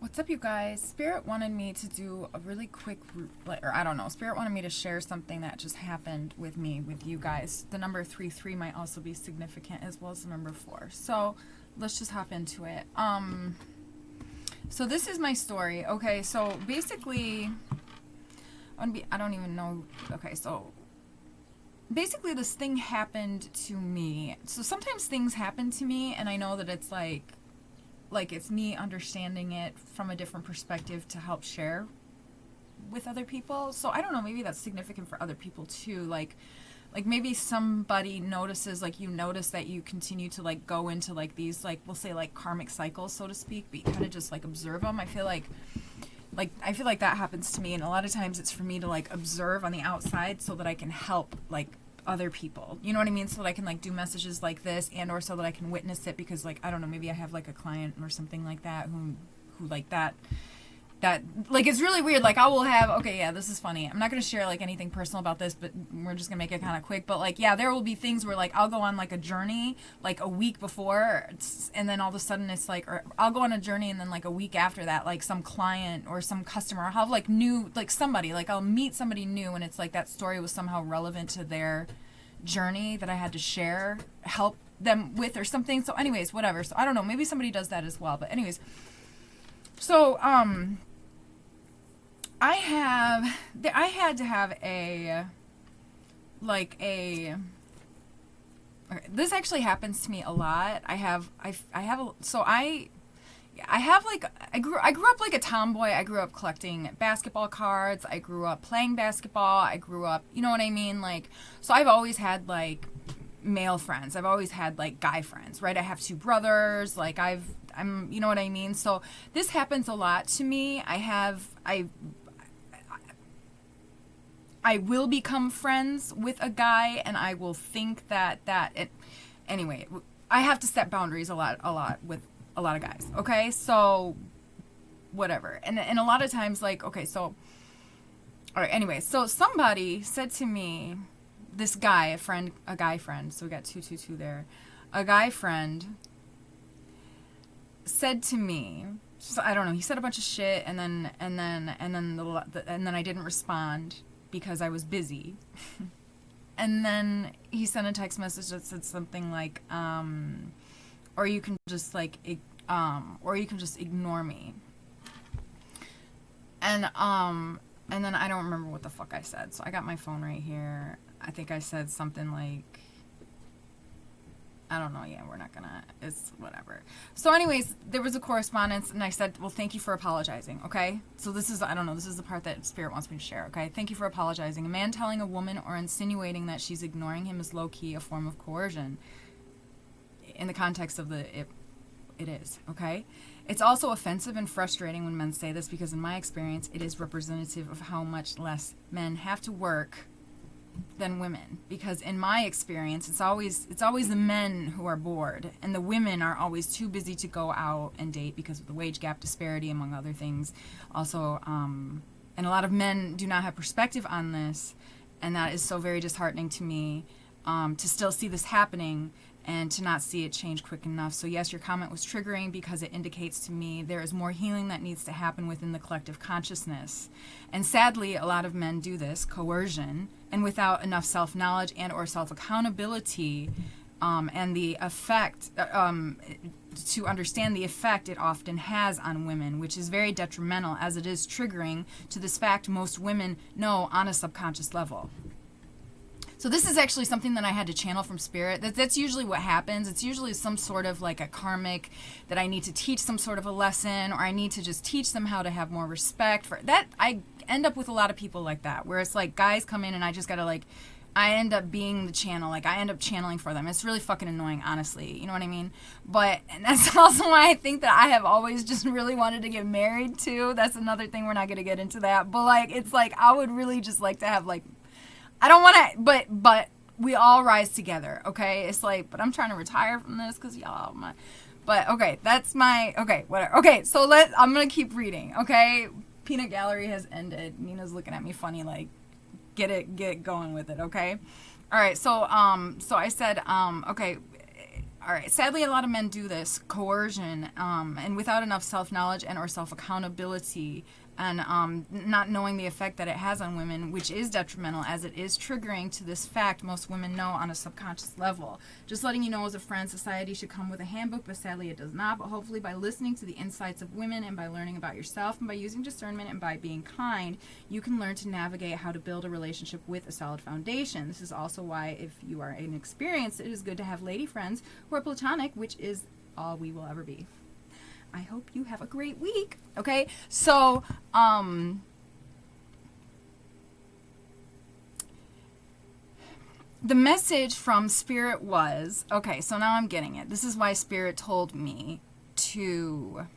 What's up, you guys? Spirit wanted me to do a really quick, or I don't know, Spirit wanted me to share something that just happened with me, with you guys. The number 33 might also be significant, as well as the number 4. So let's just hop into it. So this is my story. Okay, so basically, I don't even know. Okay, so basically this thing happened to me. So sometimes things happen to me, and I know that it's like it's me understanding it from a different perspective to help share with other people. So I don't know, maybe that's significant for other people too. Like maybe somebody notices, like you notice that you continue to like go into like these, like we'll say like karmic cycles, so to speak, but you kind of just like observe them. I feel like that happens to me, and a lot of times it's for me to like observe on the outside so that I can help like other people, you know what I mean, so that I can like do messages like this, and or so that I can witness it, because like I don't know, maybe I have like a client or something like that who like that like it's really weird. Like I will have, okay, yeah, this is funny, I'm not going to share like anything personal about this, but we're just gonna make it kind of quick. But like, yeah, there will be things where like I'll go on like a journey like a week before, and then all of a sudden it's like, or I'll go on a journey and then like a week after that, like some client or some customer, I'll have like new, like somebody, like I'll meet somebody new, and it's like that story was somehow relevant to their journey that I had to share, help them with or something. So anyways, whatever. So I don't know, maybe somebody does that as well. But anyways, so I had to have a okay, this actually happens to me a lot. I grew up like a tomboy. I grew up collecting basketball cards. I grew up playing basketball. I grew up, you know what I mean? Like, so I've always had like male friends. I've always had like guy friends, right? I have 2 brothers. Like I'm, you know what I mean? So this happens a lot to me. I will become friends with a guy, and I will think anyway, I have to set boundaries a lot with a lot of guys. Okay. So whatever. And a lot of times, like, okay, so, all right, anyway, so somebody said to me, this guy, a guy friend, so we got 222 there. A guy friend said to me, so I don't know, he said a bunch of shit, and then I didn't respond because I was busy. And then he sent a text message that said something like, or you can just ignore me. And then I don't remember what the fuck I said. So I got my phone right here. I think I said something like, I don't know. Yeah, we're not gonna, it's whatever. So anyways, there was a correspondence, and I said, well, thank you for apologizing. Okay. So this is, I don't know, this is the part that Spirit wants me to share. Okay. Thank you for apologizing. A man telling a woman or insinuating that she's ignoring him is low key a form of coercion. In the context of it is. Okay. It's also offensive and frustrating when men say this, because in my experience, it is representative of how much less men have to work than women, because in my experience it's always the men who are bored, and the women are always too busy to go out and date because of the wage gap disparity, among other things. Also, and a lot of men do not have perspective on this, and that is so very disheartening to me, to still see this happening and to not see it change quick enough. So yes, your comment was triggering because it indicates to me there is more healing that needs to happen within the collective consciousness. And sadly, a lot of men do this, coercion, and without enough self-knowledge and or self-accountability, and the effect, to understand the effect it often has on women, which is very detrimental, as it is triggering to this fact most women know on a subconscious level. So this is actually something that I had to channel from Spirit. That's usually what happens. It's usually some sort of like a karmic, that I need to teach some sort of a lesson, or I need to just teach them how to have more respect for that. I end up with a lot of people like that, where it's like guys come in and I just gotta like, I end up being the channel. Like I end up channeling for them. It's really fucking annoying, honestly. You know what I mean? But, and that's also why I think that I have always just really wanted to get married too. That's another thing. We're not gonna get into that. But like, it's like, I would really just like to have like, I don't want to, but we all rise together, okay? It's like, but I'm trying to retire from this because y'all, but okay, that's my, okay, whatever. Okay, so I'm going to keep reading, okay? Peanut Gallery has ended. Nina's looking at me funny, like, get going with it, okay? All right, so I said, okay, All right. Sadly, a lot of men do this coercion, and without enough self-knowledge and or self-accountability, and not knowing the effect that it has on women, which is detrimental as it is triggering to this fact most women know on a subconscious level. Just letting you know, as a friend, society should come with a handbook, but sadly it does not. But hopefully by listening to the insights of women and by learning about yourself and by using discernment and by being kind, you can learn to navigate how to build a relationship with a solid foundation. This is also why, if you are inexperienced, it is good to have lady friends who are platonic, which is all we will ever be. I hope you have a great week. Okay, so the message from Spirit was, okay, so now I'm getting it. This is why Spirit told me to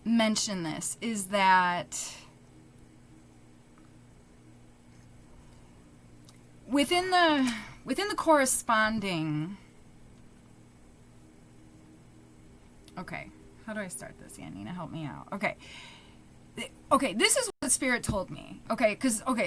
mention this, is that within the corresponding, okay, how do I start this? Yeah, Nina, help me out. Okay, this is what Spirit told me. Okay,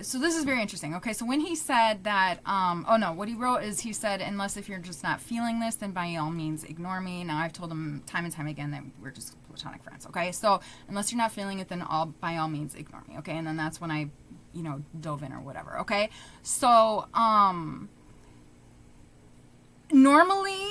so this is very interesting. Okay, so when he said that, what he wrote is, he said, unless if you're just not feeling this, then by all means ignore me. Now, I've told him time and time again that we're just platonic friends, okay? So, unless you're not feeling it, then by all means ignore me, okay? And then that's when I, dove in or whatever, okay? So, normally,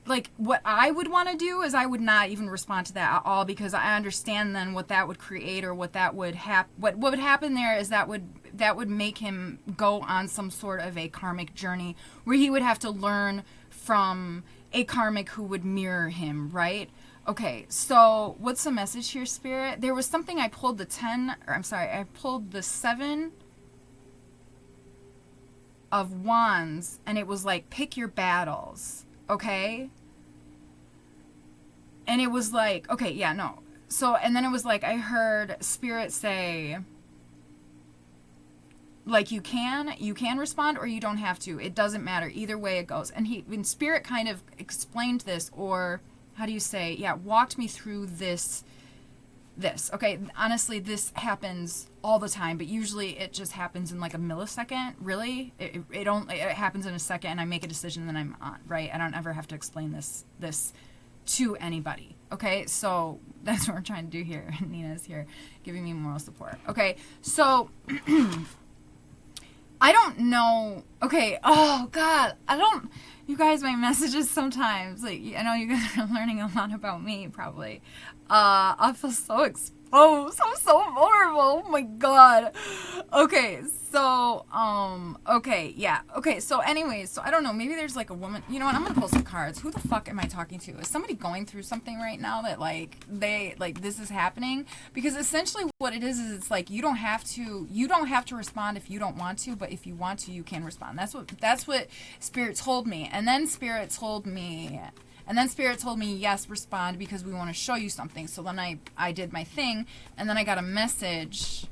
like, what I would want to do is I would not even respond to that at all, because I understand then what that would create, or what that would what would happen there is that would make him go on some sort of a karmic journey where he would have to learn from a karmic who would mirror him, right? Okay, so what's the message here, Spirit? There was something, I pulled I pulled the 7 of Wands, and it was like, pick your battles. Okay? And it was like, okay, yeah, no. So, and then it was like, I heard Spirit say, like, you can respond, or you don't have to. It doesn't matter. Either way it goes. And when Spirit kind of explained this, or how do you say, walked me through this. Okay, honestly, this happens all the time, but usually it just happens in like a millisecond. Really, it happens in a second, and I make a decision, and then I'm on. Right, I don't ever have to explain this to anybody. Okay, so that's what we're trying to do here. Nina's here giving me moral support. Okay, so I don't know. Okay, oh God, you guys, my messages sometimes, like, I know you guys are learning a lot about me, probably. I feel so exposed. I'm so vulnerable. Oh my God. Okay, so, so anyways, so I don't know, maybe there's like a woman, you know what, I'm gonna pull some cards. Who the fuck am I talking to? Is somebody going through something right now that, like, this is happening? Because essentially what it is it's like, you don't have to respond if you don't want to, but if you want to, you can respond. That's what Spirit told me. And then Spirit told me, yes, respond, because we want to show you something. So then I did my thing, and then I got a message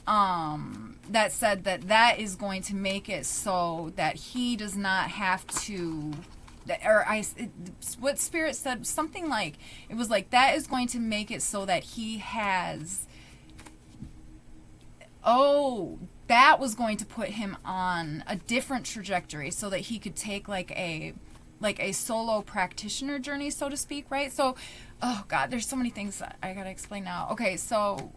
that said that is going to make it so that he does not have to, what Spirit said, something like, it was like, that is going to make it so that he has, that was going to put him on a different trajectory, so that he could take like a solo practitioner journey, so to speak, right? So, oh God, there's so many things that I gotta explain now. Okay, so,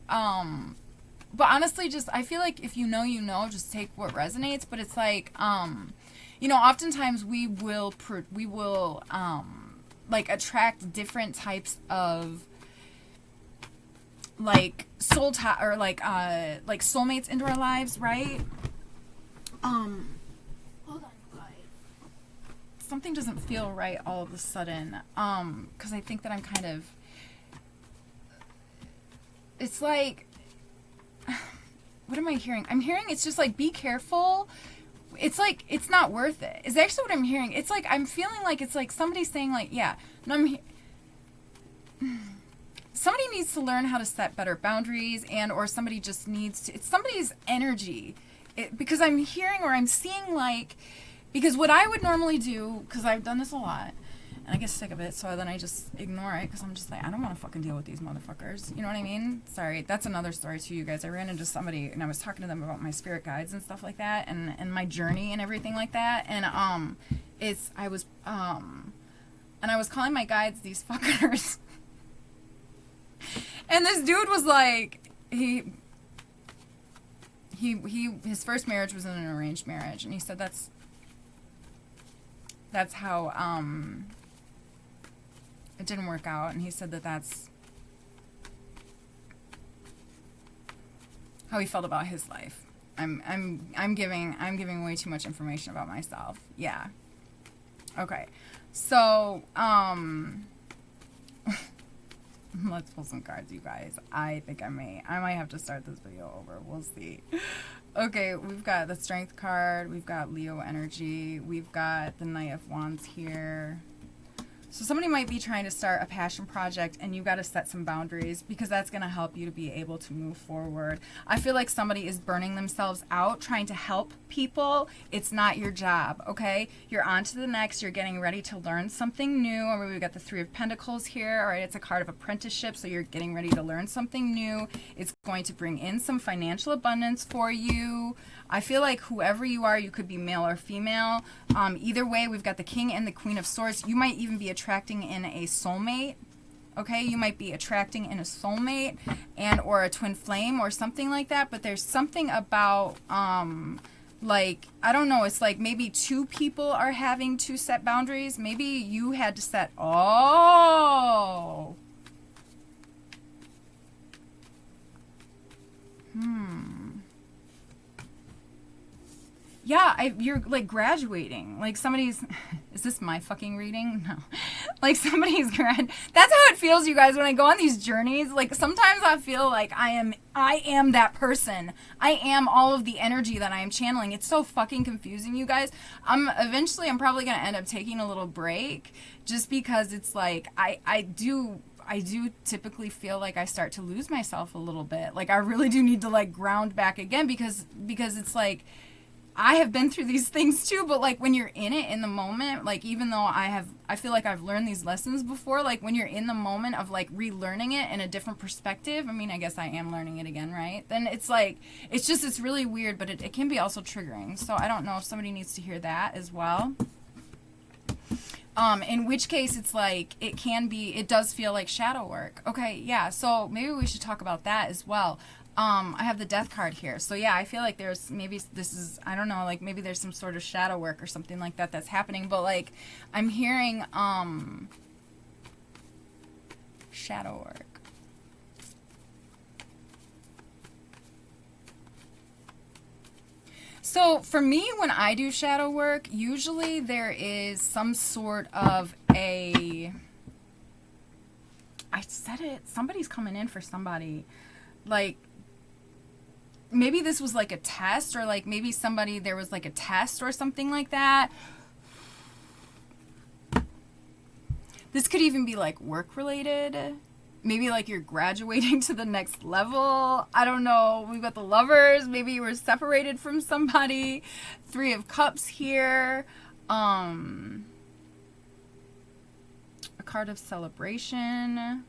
but honestly, just, I feel like if you know, just take what resonates. But it's like, oftentimes we will like attract different types of like like soulmates into our lives, right? Hold on, guys. Something doesn't feel right all of a sudden. Because I think that I'm kind of, it's like, what am I hearing? I'm hearing it's just like, be careful. It's like, it's not worth it. It's actually what I'm hearing. It's like, I'm feeling like it's like somebody's saying like, somebody needs to learn how to set better boundaries, and or somebody just needs to, it's somebody's energy. Because I'm hearing, or I'm seeing like, because what I would normally do, because I've done this a lot, And I get sick of it, so then I just ignore it because I'm just like, I don't want to fucking deal with these motherfuckers. You know what I mean? Sorry, that's another story too, you guys. I ran into somebody and I was talking to them about my spirit guides and stuff like that, and my journey and everything like that. And I was calling my guides these fuckers. And this dude was like, his first marriage was in an arranged marriage, and he said that's how it didn't work out, and he said that's how he felt about his life. I'm giving way too much information about myself. Yeah. Okay. So let's pull some cards, you guys. I think I might have to start this video over. We'll see. Okay, we've got the Strength card. We've got Leo energy. We've got the Knight of Wands here. So somebody might be trying to start a passion project, and you got to set some boundaries because that's going to help you to be able to move forward. I feel like somebody is burning themselves out trying to help people. It's not your job, okay? You're on to the next. You're getting ready to learn something new. Or we've got the Three of Pentacles here. All right, it's a card of apprenticeship, so you're getting ready to learn something new. It's going to bring in some financial abundance for you. I feel like whoever you are, you could be male or female. Either way, we've got the King and the Queen of Swords. You might even be attracting in a soulmate. Okay, you might be attracting in a soulmate and or a twin flame or something like that. But there's something about like, I don't know, it's like maybe two people are having to set boundaries. Maybe you had to set, yeah, you're like graduating. Like somebody's, is this my fucking reading? No. Like somebody's that's how it feels, you guys, when I go on these journeys. Like sometimes I feel like I am that person. I am all of the energy that I am channeling. It's so fucking confusing, you guys. Eventually I'm probably going to end up taking a little break just because it's like, I do typically feel like I start to lose myself a little bit. Like I really do need to like ground back again because it's like, I have been through these things too, but like when you're in it in the moment, like even though I feel like I've learned these lessons before, like when you're in the moment of like relearning it in a different perspective, I mean, I guess I am learning it again, right? Then it's like, it's really weird, but it can be also triggering. So I don't know if somebody needs to hear that as well. In which case it's like, it does feel like shadow work. Okay, yeah, so maybe we should talk about that as well. I have the Death card here. So yeah, I feel like there's maybe I don't know, like maybe there's some sort of shadow work or something like that that's happening, but like I'm hearing shadow work. So for me, when I do shadow work, usually there is some sort of I said it, somebody's coming in for somebody. Like, maybe this was like a test, or like maybe there was like a test or something like that. This could even be like work related. Maybe like you're graduating to the next level. I don't know. We've got the Lovers. Maybe you were separated from somebody. Three of Cups here. A card of celebration.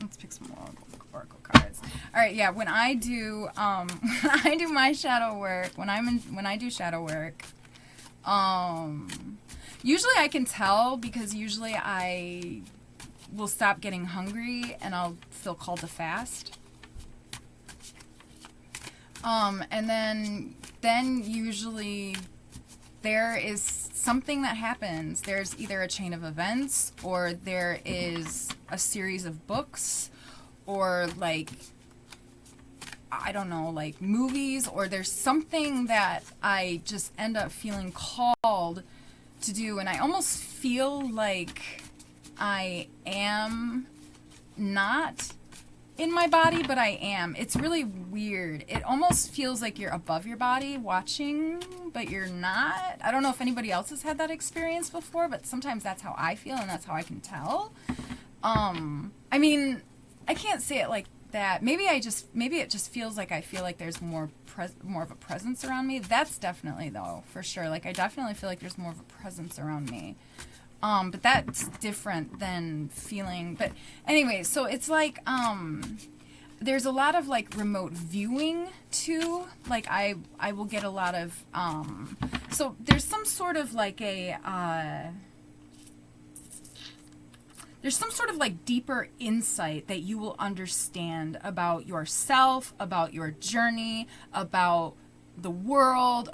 Let's pick some more oracle cards. All right, yeah. When I do my shadow work, when I do shadow work, usually I can tell because usually I will stop getting hungry and I'll feel called to fast. And then usually there is something that happens. There's either a chain of events, or there is a series of books, or like, I don't know, like movies, or there's something that I just end up feeling called to do, and I almost feel like I am not in my body, but I am. It's really weird. It almost feels like you're above your body watching, but you're not. I don't know if anybody else has had that experience before, but sometimes that's how I feel and that's how I can tell. I mean, I can't say it like that. Maybe it just feels like I feel like there's more of a presence around me. That's definitely, though, for sure. Like, I definitely feel like there's more of a presence around me. But that's different than feeling. But anyway, so it's like, there's a lot of like remote viewing too. Like I will get a lot of, so there's some sort of like there's some sort of like deeper insight that you will understand about yourself, about your journey, about the world,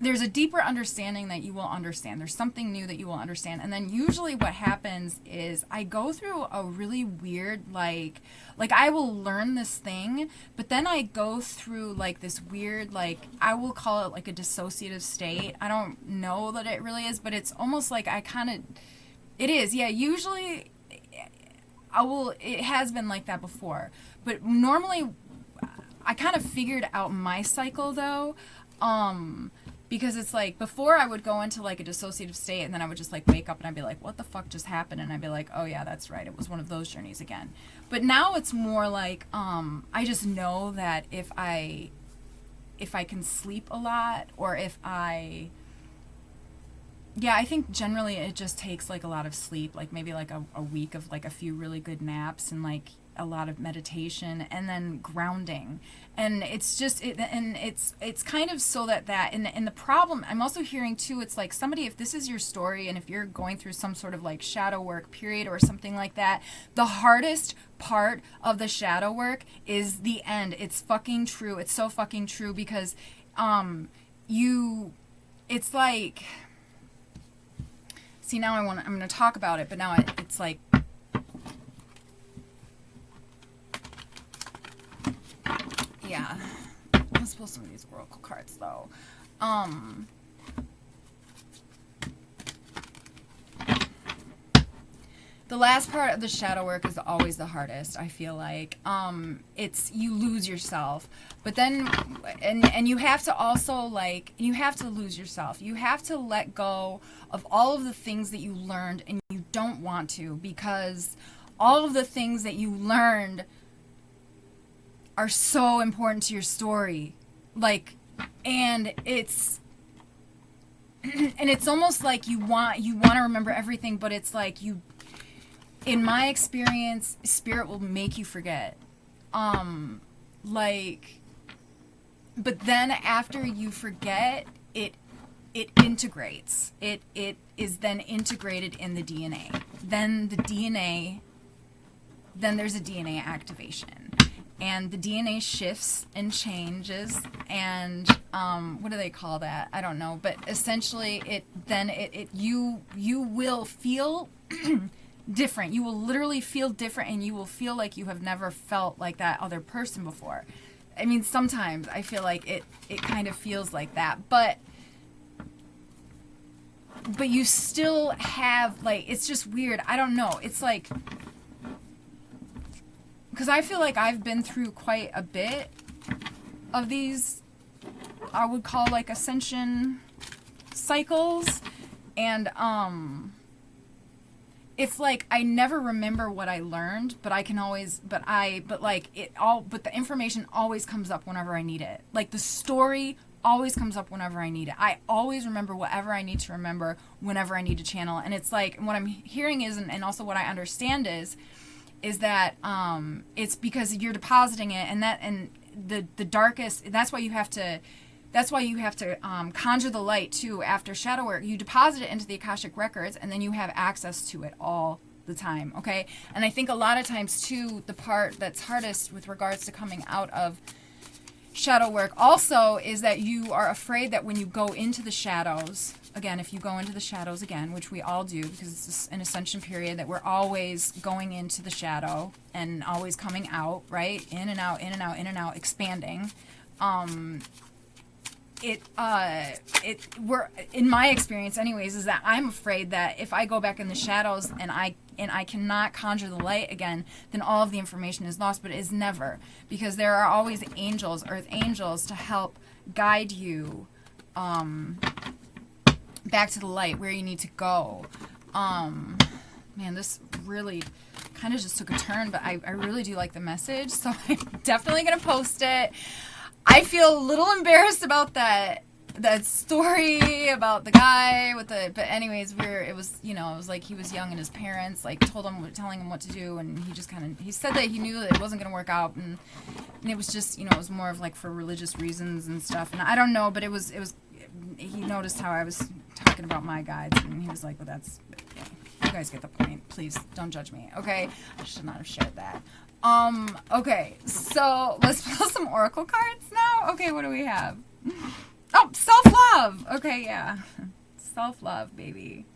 there's a deeper understanding that you will understand. There's something new that you will understand. And then usually what happens is I go through a really weird, like I will learn this thing, but then I go through like this weird, like I will call it like a dissociative state. I don't know that it really is, but it's almost like it is. Yeah, usually it has been like that before. But normally I kind of figured out my cycle though. Because it's like, before I would go into like a dissociative state and then I would just like wake up and I'd be like, what the fuck just happened? And I'd be like, oh yeah, that's right. It was one of those journeys again. But now it's more like, I just know that if I can sleep a lot, or I think generally it just takes like a lot of sleep, like maybe like a week of like a few really good naps and like a lot of meditation and then grounding. And it's just it's kind of so that and the problem I'm also hearing too, it's like somebody, if this is your story and if you're going through some sort of like shadow work period or something like that, the hardest part of the shadow work is the end. It's fucking true. It's so fucking true, because it's like, see, now I'm going to talk about it, but now it's like, yeah, let's pull some of these oracle cards though. The last part of the shadow work is always the hardest, I feel like. It's, you lose yourself, but then, and you have to also like, you have to lose yourself. You have to let go of all of the things that you learned and you don't want to, because all of the things that you learned are so important to your story. Like, and it's almost like you want to remember everything, but it's like in my experience, spirit will make you forget. Like, but then after you forget, it integrates. It is then integrated in the DNA. Then there's a DNA activation. And the DNA shifts and changes, and what do they call that? I don't know. But essentially, you will feel different. You will literally feel different, and you will feel like you have never felt like that other person before. I mean, sometimes I feel like it kind of feels like that, but you still have, like, it's just weird. I don't know. It's like, because I feel like I've been through quite a bit of these, I would call like ascension cycles, and it's like I never remember what I learned, but I can always, but the information always comes up whenever I need it. Like the story always comes up whenever I need it. I always remember whatever I need to remember whenever I need to channel. And it's like, what I'm hearing is, and also what I understand is that it's because you're depositing it, and the darkest, that's why you have to conjure the light too after shadow work. You deposit it into the Akashic records, and then you have access to it all the time, okay? And I think a lot of times too, the part that's hardest with regards to coming out of shadow work also is that you are afraid that when you go into the shadows, again, if you go into the shadows again, which we all do, because it's an ascension period that we're always going into the shadow and always coming out, right? In and out, in and out, in and out, expanding. We're, in my experience anyways, is that I'm afraid that if I go back in the shadows and I and I cannot conjure the light again, then all of the information is lost. But it is never, because there are always angels, earth angels, to help guide you back to the light where you need to go. Man, this really kind of just took a turn, but I really do like the message, so I'm definitely going to post it. I feel a little embarrassed about that story about the guy with the, but anyways, it was like he was young and his parents like telling him what to do, and he just he said that he knew that it wasn't going to work out, and it was just, it was more of like for religious reasons and stuff, and I don't know, but it was he noticed how I was talking about my guides, and he was like, well, that's, you guys get the point. Please don't judge me, okay? I should not have shared that. Okay, so let's pull some oracle cards now. Okay, what do we have? Oh, self-love. Okay, yeah. Self-love, baby.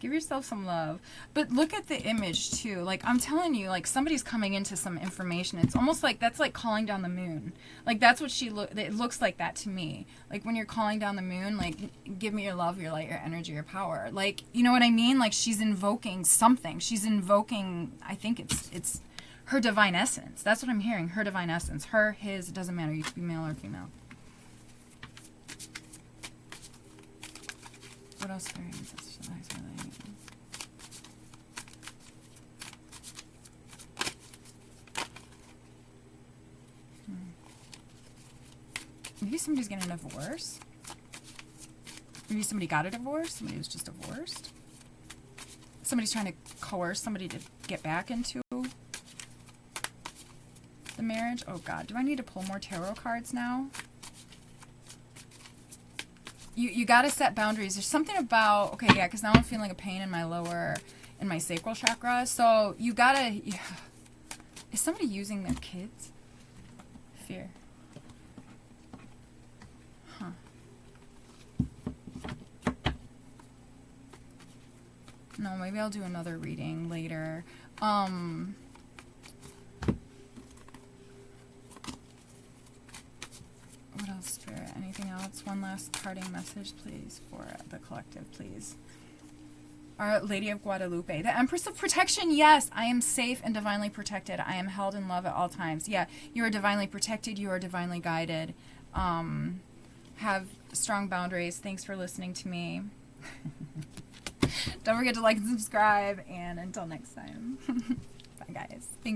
Give yourself some love. But look at the image, too. Like, I'm telling you, like, somebody's coming into some information. It's almost like that's like calling down the moon. Like, that's what it looks like that to me. Like, when you're calling down the moon, like, give me your love, your light, your energy, your power. Like, you know what I mean? Like, she's invoking something. She's invoking, I think it's her divine essence. That's what I'm hearing. Her divine essence. Her, his, it doesn't matter. You could be male or female. What else? Maybe somebody's getting a divorce. Maybe somebody got a divorce. Somebody was just divorced. Somebody's trying to coerce somebody to get back into the marriage. Oh God, do I need to pull more tarot cards now? You got to set boundaries. There's something about, okay, yeah, because now I'm feeling a pain in my sacral chakra. So you got to, yeah. Is somebody using their kids? Fear. Huh. No, maybe I'll do another reading later. What else, Spirit? Anything else? One last parting message, please, for the collective, please. Our Lady of Guadalupe. The Empress of Protection. Yes, I am safe and divinely protected. I am held in love at all times. Yeah, you are divinely protected. You are divinely guided. Have strong boundaries. Thanks for listening to me. Don't forget to like and subscribe. And until next time. Bye, guys. Thank